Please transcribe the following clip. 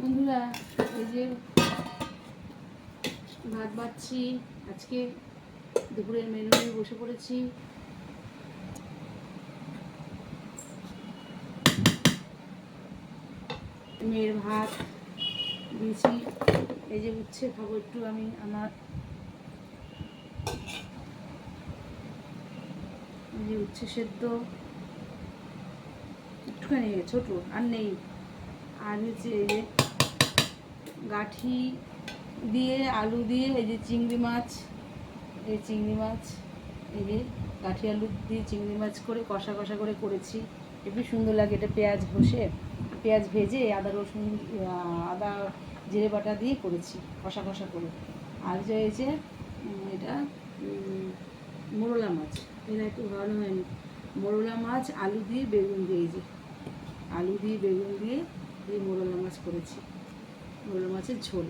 বন্ধুরা, এই যে ভাত বাড়ছি। আজকে দুপুরের মেনু নিয়ে বসে পড়েছি। মেয়ের ভাত দিয়েছি। এই যে উচ্ছে খাবো একটু আমি। আমার এই যে উচ্ছে সেদ্ধ একটুখানি ছোটো আর নেই। আর হচ্ছে এই যে গাঠি দিয়ে আলু দিয়ে এই যে চিংড়ি মাছ, এই চিংড়ি মাছ, এই যে গাঠি আলু দিয়ে চিংড়ি মাছ করে কষা কষা করে করেছি। একটু সুন্দর লাগে। এটা পেঁয়াজ ঘষে, পেঁয়াজ ভেজে আদা রসুন আদা জিরে বাটা দিয়ে করেছি কষা কষা করে। আর যে এই যে এটা মোরলা মাছ, এটা একটু ভালো হয়নি। মোরলা মাছ আলু দিয়ে বেগুন দিয়ে, এই যে আলু দিয়ে বেগুন দিয়ে এই মোরলা মাছ করেছি, মোরলা মাছের ঝোল।